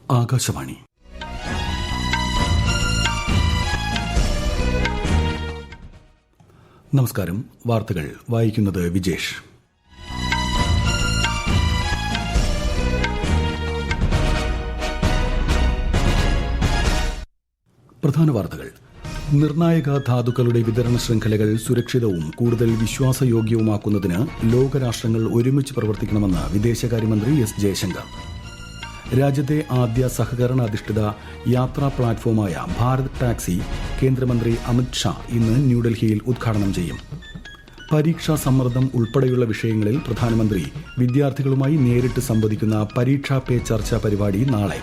ആകാശവാണി. നമസ്കാരം. വാർത്തകൾ വായിക്കുന്നത് വിജേഷ്. പ്രധാന വാർത്തകൾ. നിർണായക ധാതുക്കളുടെ വിതരണ ശൃംഖലകൾ സുരക്ഷിതവും കൂടുതൽ വിശ്വാസയോഗ്യവുമാക്കുന്നതിന് ലോകരാഷ്ട്രങ്ങൾ ഒരുമിച്ച് പ്രവർത്തിക്കണമെന്ന് വിദേശകാര്യമന്ത്രി എസ് ജയശങ്കർ. രാജ്യത്തെ ആദ്യ സഹകരണ അധിഷ്ഠിത യാത്രാ പ്ലാറ്റ്ഫോമായ ഭാരത് ടാക്സി കേന്ദ്രമന്ത്രി അമിത് ഷാ ഇന്ന് ന്യൂഡൽഹിയിൽ ഉദ്ഘാടനം ചെയ്യും. പരീക്ഷാ സമ്മർദ്ദം ഉൾപ്പെടെയുള്ള വിഷയങ്ങളിൽ പ്രധാനമന്ത്രി വിദ്യാർത്ഥികളുമായി നേരിട്ട് സംവദിക്കുന്ന പരീക്ഷാ പേ ചർച്ച പരിപാടി നാളെ.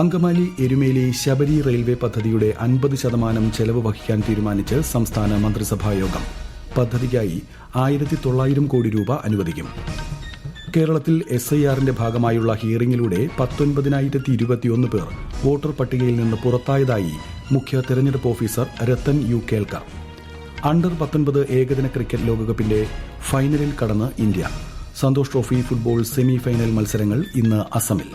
അങ്കമാലി എരുമേലി ശബരി റെയിൽവേ പദ്ധതിയുടെ 50% ചെലവ് വഹിക്കാൻ തീരുമാനിച്ച് സംസ്ഥാന മന്ത്രിസഭായോഗം. പദ്ധതിക്കായി 1900 കോടി രൂപ അനുവദിക്കും. കേരളത്തിൽ SIRന്റെ ഭാഗമായുള്ള ഹിയറിംഗിലൂടെ 19,021 പേർ വോട്ടർ പട്ടികയിൽ നിന്ന് പുറത്തായതായി മുഖ്യ തെരഞ്ഞെടുപ്പ് officer Rathan U Kelkar. Under 19 ഏകദിന ക്രിക്കറ്റ് ലോകകപ്പിന്റെ ഫൈനലിൽ കടന്ന് India. Santosh trophy football semi final മത്സരങ്ങൾ ഇന്ന് അസമിൽ.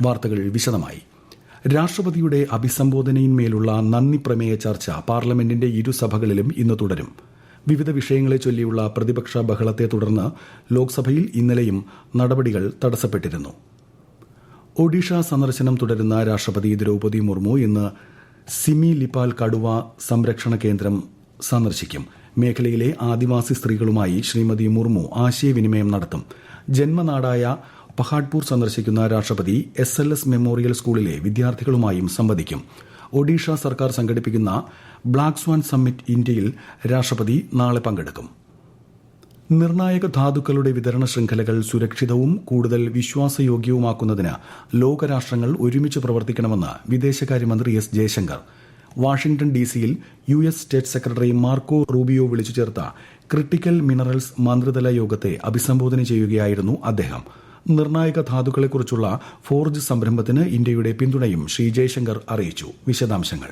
വാർത്തകൾ വിശദമായി. രാഷ്ട്രപതിയുടെ അഭിസംബോധനയിന്മേലുള്ള നന്ദി പ്രമേയ ചർച്ച പാർലമെന്റിന്റെ ഇരുസഭകളിലും ഇന്ന് തുടരും. വിവിധ വിഷയങ്ങളെ ചൊല്ലിയുള്ള പ്രതിപക്ഷ ബഹളത്തെ തുടർന്ന് ലോക്സഭയിൽ ഇന്നലെയും നടപടികൾ തടസ്സപ്പെട്ടിരുന്നു. ഒഡീഷ സന്ദർശനം തുടരുന്ന രാഷ്ട്രപതി ദ്രൌപദി മുർമു ഇന്ന് സിമി ലിപാൽ കടുവ സംരക്ഷണ കേന്ദ്രം സന്ദർശിക്കും. മേഖലയിലെ ആദിവാസി സ്ത്രീകളുമായി ശ്രീമതി മുർമു ആശയവിനിമയം നടത്തും. ജന്മനാടായ പഹാഡ്പൂർ സന്ദർശിക്കുന്ന രാഷ്ട്രപതി SLS മെമ്മോറിയൽ സ്കൂളിലെ വിദ്യാർത്ഥികളുമായും സംവദിക്കും. ഒഡീഷ സർക്കാർ സംഘടിപ്പിക്കുന്ന ബ്ലാക്ക് സ്വാൻ സമ്മിറ്റ് ഇന്ത്യയിൽ രാഷ്ട്രപതി നാളെ പങ്കെടുക്കും. നിർണായക ധാതുക്കളുടെ വിതരണ ശൃംഖലകൾ സുരക്ഷിതവും കൂടുതൽ വിശ്വാസയോഗ്യവുമാക്കുന്നതിന് ലോകരാഷ്ട്രങ്ങൾ ഒരുമിച്ച് പ്രവർത്തിക്കണമെന്ന് വിദേശകാര്യമന്ത്രി എസ് ജയശങ്കർ. വാഷിംഗ്ടൺ DC-യിൽ US state secretary Marco Rubio വിളിച്ചു ചേർത്ത ക്രിട്ടിക്കൽ മിനറൽസ് മന്ത്രിതല യോഗത്തെ അഭിസംബോധന ചെയ്യുകയായിരുന്നു അദ്ദേഹം. നിർണായക ധാതുക്കളെക്കുറിച്ചുള്ള ഫോർജ് സംരംഭത്തിന് ഇന്ത്യയുടെ പിന്തുണയും ശ്രീ ജയശങ്കർ അറിയിച്ചു. വിശദാംശങ്ങൾ.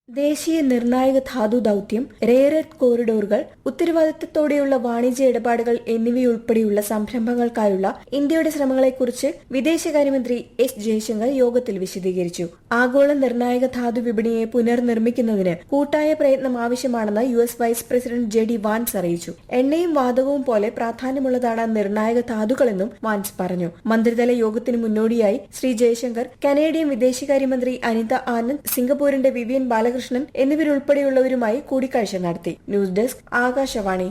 ദേശീയ നിർണായക ധാതു ദൌത്യം, റെയർ എർത്ത് കോറിഡോറുകൾ, ഉത്തരവാദിത്തത്തോടെയുള്ള വാണിജ്യ ഇടപാടുകൾ എന്നിവയുൾപ്പെടെയുള്ള സംരംഭങ്ങൾക്കായുള്ള ഇന്ത്യയുടെ ശ്രമങ്ങളെക്കുറിച്ച് വിദേശകാര്യമന്ത്രി എസ് ജയശങ്കർ യോഗത്തിൽ വിശദീകരിച്ചു. ആഗോള നിർണായക ധാതു വിപണിയെ പുനർനിർമ്മിക്കുന്നതിന് കൂട്ടായ പ്രയത്നം ആവശ്യമാണെന്ന് US vice president JD Vance അറിയിച്ചു. എണ്ണയും വാതകവും പോലെ പ്രാധാന്യമുള്ളതാണ് നിർണായക ധാതുക്കളെന്നും വാൻസ് പറഞ്ഞു. മന്ത്രിതല യോഗത്തിന് മുന്നോടിയായി ശ്രീ ജയശങ്കർ കനേഡിയൻ വിദേശകാര്യമന്ത്രി അനിത ആനന്ദ്, സിംഗപ്പൂരിന്റെ വിവിയൻ ബാലകൃഷ്ണൻ എന്നിവരുൾപ്പെടെയുള്ളവരുമായി കൂടിക്കാഴ്ച നടത്തി. News desk, Akashvani.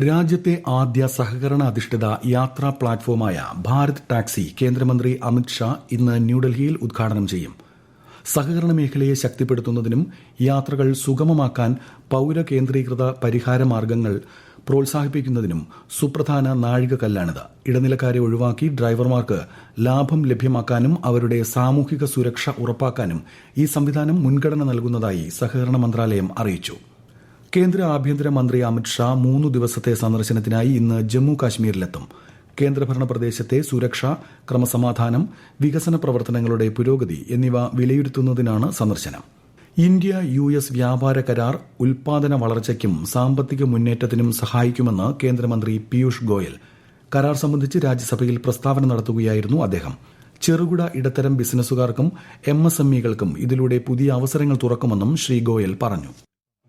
രാജ്യത്തെ ആദ്യ സഹകരണ അധിഷ്ഠിത യാത്രാ പ്ലാറ്റ്ഫോമായ ഭാരത് ടാക്സി കേന്ദ്രമന്ത്രി അമിത് ഷാ ഇന്ന് ന്യൂഡൽഹിയിൽ ഉദ്ഘാടനം ചെയ്യും. സഹകരണ മേഖലയെ ശക്തിപ്പെടുത്തുന്നതിനും യാത്രകൾ സുഗമമാക്കാൻ പൌരകേന്ദ്രീകൃത പരിഹാര മാർഗങ്ങൾ പ്രോത്സാഹിപ്പിക്കുന്നതിനും സുപ്രധാന നാഴികക്കല്ലാണിത്. ഇടനിലക്കാരെ ഒഴിവാക്കി ഡ്രൈവർമാർക്ക് ലാഭം ലഭ്യമാക്കാനും അവരുടെ സാമൂഹിക സുരക്ഷ ഉറപ്പാക്കാനും ഈ സംവിധാനം മുൻഗണന നൽകുന്നതായി സഹകരണ മന്ത്രാലയം അറിയിച്ചു. കേന്ദ്ര ആഭ്യന്തര മന്ത്രി അമിത് ഷാ 3 ദിവസത്തെ സന്ദർശനത്തിനായി ഇന്ന് ജമ്മു കാശ്മീരിലെത്തും. കേന്ദ്രഭരണ പ്രദേശത്തെ സുരക്ഷ, ക്രമസമാധാനം, വികസന പ്രവർത്തനങ്ങളുടെ പുരോഗതി എന്നിവ വിലയിരുത്തുന്നതിനാണ് സന്ദർശനം. ഇന്ത്യ-US വ്യാപാര കരാർ ഉൽപാദന വളർച്ചയ്ക്കും സാമ്പത്തിക മുന്നേറ്റത്തിനും സഹായിക്കുമെന്ന് കേന്ദ്രമന്ത്രി പീയൂഷ് ഗോയൽ. കരാർ സംബന്ധിച്ച് രാജ്യസഭയിൽ പ്രസ്താവന നടത്തുകയായിരുന്നു അദ്ദേഹം. ചെറുകിട ഇടത്തരം ബിസിനസ്സുകാർക്കും MSMEകൾക്കും ഇതിലൂടെ പുതിയ അവസരങ്ങൾ തുറക്കുമെന്നും ശ്രീ ഗോയൽ പറഞ്ഞു.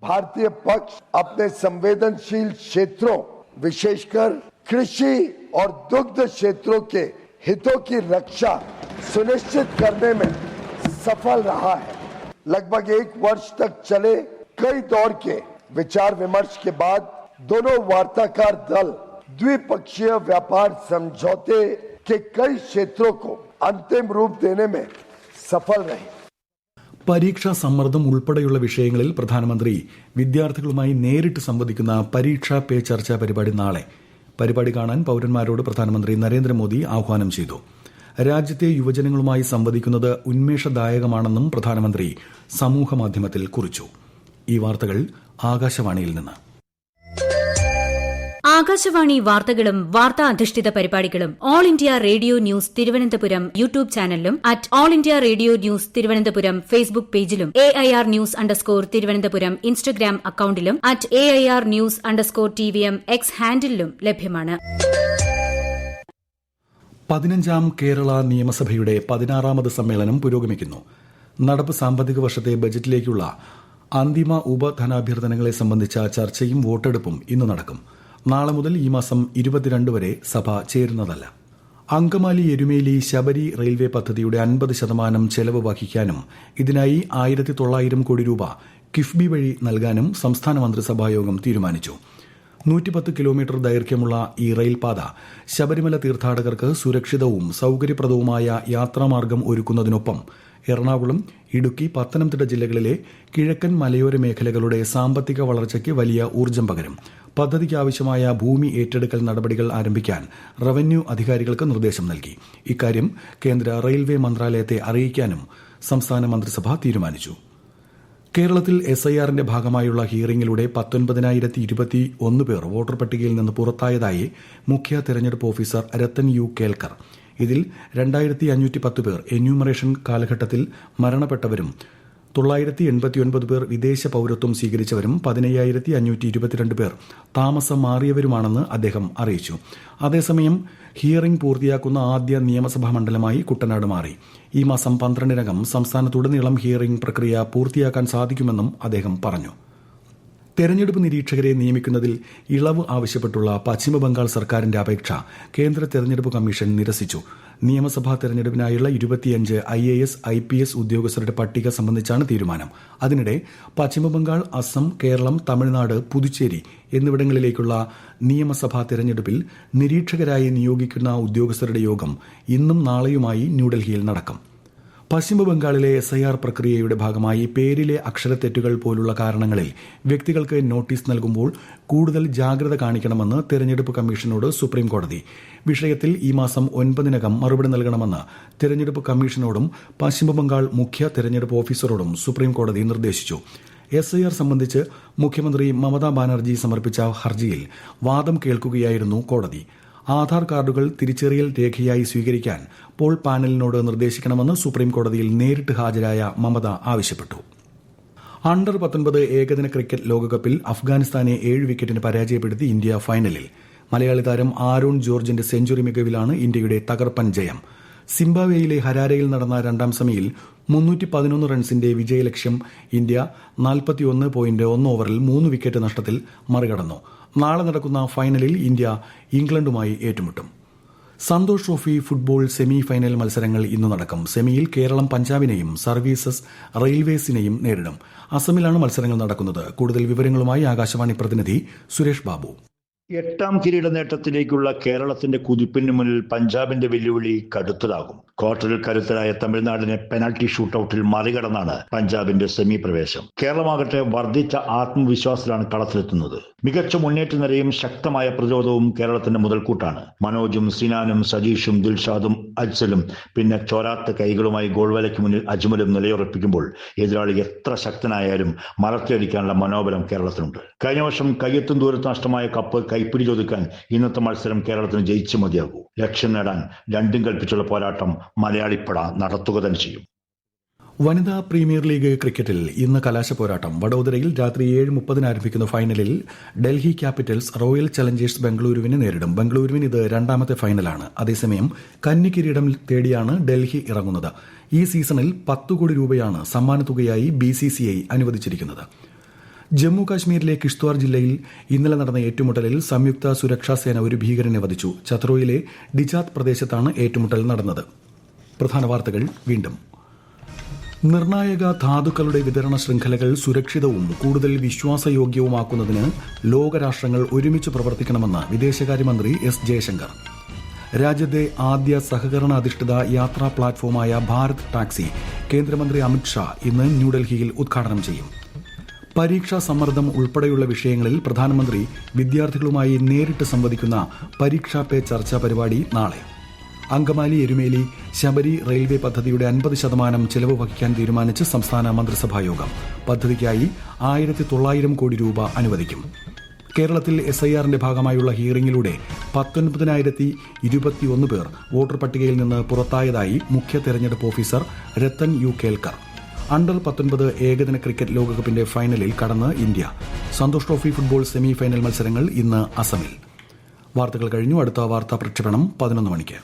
भारतीय पक्ष अपने संवेदनशील क्षेत्रों, विशेषकर कृषि और दुग्ध क्षेत्रों के हितों की रक्षा सुनिश्चित करने में सफल रहा है. लगभग 1 वर्ष तक चले कई दौर के विचार विमर्श के बाद दोनों वार्ताकार दल द्विपक्षीय व्यापार समझौते के कई क्षेत्रों को अंतिम रूप देने में सफल रहे. പരീക്ഷാ സമ്മർദ്ദം ഉൾപ്പെടെയുള്ള വിഷയങ്ങളിൽ പ്രധാനമന്ത്രി വിദ്യാർത്ഥികളുമായി നേരിട്ട് സംവദിക്കുന്ന പരീക്ഷാ പേ ചർച്ച പരിപാടി നാളെ. പരിപാടി കാണാൻ പൌരന്മാരോട് പ്രധാനമന്ത്രി നരേന്ദ്രമോദി ആഹ്വാനം ചെയ്തു. രാജ്യത്തെ യുവജനങ്ങളുമായി സംവദിക്കുന്നത് ഉന്മേഷദായകമാണെന്നും പ്രധാനമന്ത്രി സമൂഹമാധ്യമത്തിൽ കുറിച്ചു. ഈ വാർത്തകൾ ആകാശവാണിയിൽ നിന്ന്. ആകാശവാണി വാർത്തകളും വാർത്താ അധിഷ്ഠിത പരിപാടികളും All India Radio News Thiruvananthapuram YouTube ചാനലിലും @all India Radio News Thiruvananthapuram Facebook പേജിലും AIR ന്യൂസ് തിരുവനന്തപുരം ഇൻസ്റ്റഗ്രാം അക്കൌണ്ടിലും @AIR ന്യൂസ് TVM X ഹാൻഡിലും ലഭ്യമാണ്. 15ാം കേരള നിയമസഭയുടെ 16ാമത് സമ്മേളനം പുരോഗമിക്കുന്നു. നടപ്പ് സാമ്പത്തിക വർഷത്തെ ബജറ്റിലേക്കുള്ള അന്തിമ ഉപധനാഭ്യർത്ഥനകളെ സംബന്ധിച്ച ചർച്ചയും വോട്ടെടുപ്പും ഇന്ന് നടക്കും. നാളെ മുതൽ ഈ മാസം 22 വരെ സഭ ചേരുന്നതല്ല. അങ്കമാലി എരുമേലി ശബരി റെയിൽവേ പദ്ധതിയുടെ 50% ചെലവ് വഹിക്കാനും ഇതിനായി 1900 കോടി രൂപ കിഫ്ബി വഴി നൽകാനും സംസ്ഥാന മന്ത്രിസഭായോഗം തീരുമാനിച്ചു. 110 കിലോമീറ്റർ ദൈർഘ്യമുള്ള ഈ റെയിൽപാത ശബരിമല തീർത്ഥാടകർക്ക് സുരക്ഷിതവും സൌകര്യപ്രദവുമായ യാത്രാമാർഗം ഒരുക്കുന്നതിനൊപ്പം എറണാകുളം, ഇടുക്കി, പത്തനംതിട്ട ജില്ലകളിലെ കിഴക്കൻ മലയോര മേഖലകളുടെ സാമ്പത്തിക വളർച്ചയ്ക്ക് വലിയ ഊർജ്ജം പകരും. പദ്ധതിക്ക് ആവശ്യമായ ഭൂമി ഏറ്റെടുക്കൽ നടപടികൾ ആരംഭിക്കാൻ റവന്യൂ അധികാരികൾക്ക് നിർദ്ദേശം നൽകി. ഇക്കാര്യം കേന്ദ്ര റെയിൽവേ മന്ത്രാലയത്തെ അറിയിക്കാനും സംസ്ഥാന മന്ത്രിസഭ തീരുമാനിച്ചു. കേരളത്തിൽ SIRന്റെ ഭാഗമായുള്ള ഹിയറിംഗിലൂടെ 19,021 പേർ വോട്ടർ പട്ടികയിൽ നിന്ന് പുറത്തായതായി മുഖ്യ തെരഞ്ഞെടുപ്പ് ഓഫീസർ രത്തൻ യു കേൽക്കർ. ഇതിൽ 2,510 പേർ എന്യൂമറേഷൻ കാലഘട്ടത്തിൽ മരണപ്പെട്ടവരും 989 പേർ വിദേശ പൌരത്വം സ്വീകരിച്ചവരും 15,522 പേർ താമസം മാറിയവരുമാണെന്ന് അദ്ദേഹം അറിയിച്ചു. അതേസമയം ഹിയറിംഗ് പൂർത്തിയാക്കുന്ന ആദ്യ നിയമസഭാ മണ്ഡലമായി കുട്ടനാട് മാറി. ഈ മാസം 12-നകം സംസ്ഥാനത്തുടനീളം ഹിയറിംഗ് പ്രക്രിയ പൂർത്തിയാക്കാൻ സാധിക്കുമെന്നും അദ്ദേഹം പറഞ്ഞു. തെരഞ്ഞെടുപ്പ് നിരീക്ഷകരെ നിയമിക്കുന്നതിൽ ഇളവ് ആവശ്യപ്പെട്ടുള്ള പശ്ചിമബംഗാൾ സർക്കാരിന്റെ അപേക്ഷ കേന്ദ്ര തെരഞ്ഞെടുപ്പ് കമ്മീഷൻ നിരസിച്ചു. നിയമസഭാ തെരഞ്ഞെടുപ്പിനായുള്ള 25 IAS, IPS ഉദ്യോഗസ്ഥരുടെ പട്ടിക സംബന്ധിച്ചാണ് തീരുമാനം. അതിനിടെ പശ്ചിമബംഗാൾ, അസം, കേരളം, തമിഴ്നാട്, പുതുച്ചേരി എന്നിവിടങ്ങളിലേക്കുള്ള നിയമസഭാ തെരഞ്ഞെടുപ്പിൽ നിരീക്ഷകരായി നിയോഗിക്കുന്ന ഉദ്യോഗസ്ഥരുടെ യോഗം ഇന്നും നാളെയുമായി ന്യൂഡൽഹിയിൽ നടക്കും. പശ്ചിമബംഗാളിലെ SIR പ്രക്രിയയുടെ ഭാഗമായി പേരിലെ അക്ഷരത്തെറ്റുകൾ പോലുള്ള കാരണങ്ങളിൽ വ്യക്തികൾക്ക് നോട്ടീസ് നൽകുമ്പോൾ കൂടുതൽ ജാഗ്രത കാണിക്കണമെന്ന് തെരഞ്ഞെടുപ്പ് കമ്മീഷനോട് സുപ്രീംകോടതി. വിഷയത്തിൽ ഈ മാസം 9-നകം മറുപടി നൽകണമെന്ന് തെരഞ്ഞെടുപ്പ് കമ്മീഷനോടും പശ്ചിമബംഗാൾ മുഖ്യ തെരഞ്ഞെടുപ്പ് ഓഫീസറോടും സുപ്രീംകോടതി നിർദ്ദേശിച്ചു. SIR സംബന്ധിച്ച് മുഖ്യമന്ത്രി മമതാ ബാനർജി സമർപ്പിച്ച ഹർജിയിൽ വാദം കേൾക്കുകയായിരുന്നു കോടതി. ആധാർ കാർഡുകൾ തിരിച്ചറിയൽ രേഖയായി സ്വീകരിക്കാൻ പോൾ പാനലിനോട് നിർദ്ദേശിക്കണമെന്ന് സുപ്രീംകോടതിയിൽ നേരിട്ട് ഹാജരായ മമത ആവശ്യപ്പെട്ടു. അണ്ടർ 19 ഏകദിന ക്രിക്കറ്റ് ലോകകപ്പിൽ അഫ്ഗാനിസ്ഥാനെ 7 വിക്കറ്റിന് പരാജയപ്പെടുത്തി ഇന്ത്യ ഫൈനലിൽ. മലയാളി താരം ആരോൺ ജോർജിന്റെ സെഞ്ചുറി മികവിലാണ് ഇന്ത്യയുടെ തകർപ്പൻ ജയം. സിംബാബ്വേയിലെ ഹരാരയിൽ നടന്ന രണ്ടാം സെമിയിൽ 311 റൺസിന്റെ വിജയലക്ഷ്യം ഇന്ത്യ 41.1 ഓവറിൽ 3 വിക്കറ്റ് നഷ്ടത്തിൽ മറികടന്നു. നാളെ നടക്കുന്ന ഫൈനലിൽ ഇന്ത്യ ഇംഗ്ലണ്ടുമായി ഏറ്റുമുട്ടും. Santosh trophy football semi final മത്സരങ്ങൾ ഇന്ന് നടക്കും. സെമിയിൽ കേരളം പഞ്ചാബിനെയും സർവീസസ് റെയിൽവേസിനെയും നേരിടും. അസമിലാണ് മത്സരങ്ങൾ നടക്കുന്നത്. കൂടുതൽ വിവരങ്ങളുമായി ആകാശവാണി പ്രതിനിധി സുരേഷ് ബാബു. 8ാം കിരീട നേട്ടത്തിലേക്കുള്ള കേരളത്തിന്റെ കുതിപ്പിന് മുന്നിൽ പഞ്ചാബിന്റെ വെല്ലുവിളി കടുത്തതാകും. ക്വാർട്ടറിൽ കരുത്തരായ തമിഴ്നാടിനെ പെനാൽറ്റി ഷൂട്ടൌട്ടിൽ മറികടന്നാണ് പഞ്ചാബിന്റെ സെമി പ്രവേശം. കേരളമാകട്ടെ വർദ്ധിച്ച ആത്മവിശ്വാസത്തിലാണ് കളത്തിലെത്തുന്നത്. മികച്ച മുന്നേറ്റ നിരയും ശക്തമായ പ്രതിരോധവും കേരളത്തിന്റെ മുതൽക്കൂട്ടാണ്. മനോജും സിനാനും സജീഷും ദിൽഷാദും അജ്സലും പിന്നെ ചോരാത്ത കൈകളുമായി ഗോൾവലയ്ക്ക് മുന്നിൽ അജ്മലും നിലയുറപ്പിക്കുമ്പോൾ എതിരാളി എത്ര ശക്തനായാലും മലർത്തിയടിക്കാനുള്ള മനോബലം കേരളത്തിനുണ്ട്. കഴിഞ്ഞ വർഷം കയ്യെത്തും ദൂരത്ത് നഷ്ടമായ കപ്പ് കൈപ്പിടിച്ചൊതുക്കാൻ ഇന്നത്തെ മത്സരം കേരളത്തിന് ജയിച്ചു മതിയാകൂ. ലക്ഷ്യം നേടാൻ രണ്ടും കൽപ്പിച്ചുള്ള പോരാട്ടം മലയാളിപ്പട നടത്തുക തന്നെ ചെയ്യും. വനിതാ പ്രീമിയർ ലീഗ് ക്രിക്കറ്റിൽ ഇന്ന് കലാശ പോരാട്ടം. വഡോദരയിൽ രാത്രി 7:30 ആരംഭിക്കുന്ന ഫൈനലിൽ ഡൽഹി ക്യാപിറ്റൽസ് റോയൽ ചലഞ്ചേഴ്സ് ബംഗളൂരുവിനെ നേരിടും. ബംഗളൂരുവിന് ഇത് രണ്ടാമത്തെ ഫൈനലാണ്. അതേസമയം കന്നി കിരീടം തേടിയാണ് ഡൽഹി ഇറങ്ങുന്നത്. ഈ സീസണിൽ 10 കോടി രൂപയാണ് സമ്മാനത്തുകയായി BCCI അനുവദിച്ചിരിക്കുന്നത്. ജമ്മു കാശ്മീരിലെ കിഷ്ത്വാർ ജില്ലയിൽ ഇന്നലെ നടന്ന ഏറ്റുമുട്ടലിൽ സംയുക്ത സുരക്ഷാ സേന ഒരു ഭീകരനെ വധിച്ചു. ചത്രോയിലെ ഡിജാത്ത് പ്രദേശത്താണ് ഏറ്റുമുട്ടൽ നടന്നത്. പ്രധാന വാർത്തകൾ വീണ്ടും. നിർണായക ധാതുക്കളുടെ വിതരണ ശൃംഖലകൾ സുരക്ഷിതവും കൂടുതൽ വിശ്വാസയോഗ്യവുമാക്കുന്നതിന് ലോകരാഷ്ട്രങ്ങൾ ഒരുമിച്ച് പ്രവർത്തിക്കണമെന്ന് വിദേശകാര്യമന്ത്രി S. ജയശങ്കർ. രാജ്യത്തെ ആദ്യ സഹകരണ അധിഷ്ഠിത യാത്രാ പ്ലാറ്റ്ഫോമായ ഭാരത് ടാക്സി കേന്ദ്രമന്ത്രി അമിത്ഷാ ഇന്ന് ന്യൂഡൽഹിയിൽ ഉദ്ഘാടനം ചെയ്യും. പരീക്ഷാ സമ്മർദ്ദം ഉൾപ്പെടെയുള്ള വിഷയങ്ങളിൽ പ്രധാനമന്ത്രി വിദ്യാർത്ഥികളുമായി നേരിട്ട് സംവദിക്കുന്ന പരീക്ഷാ പേ ചർച്ചാ പരിപാടി നാളെ. അങ്കമാലി എരുമേലി ശബരി റെയിൽവേ പദ്ധതിയുടെ 50% ചെലവ് വഹിക്കാൻ തീരുമാനിച്ച് സംസ്ഥാന മന്ത്രിസഭായോഗം. പദ്ധതിക്കായി 1900 കോടി രൂപ അനുവദിക്കും. കേരളത്തിൽ SIRന്റെ ഭാഗമായുള്ള ഹിയറിംഗിലൂടെ 19,021 പേർ വോട്ടർ പട്ടികയിൽ നിന്ന് പുറത്തായതായി മുഖ്യ തെരഞ്ഞെടുപ്പ് officer Rathan U Kelkar. Under 19 ഏകദിന ക്രിക്കറ്റ് ലോകകപ്പിന്റെ ഫൈനലിൽ കടന്ന് India. Santosh trophy football semi final മത്സരങ്ങൾ ഇന്ന് അസമിൽ. വാർത്തകൾ കഴിഞ്ഞു. അടുത്ത വാർത്താ പ്രക്ഷേപണം 11 മണിക്ക്.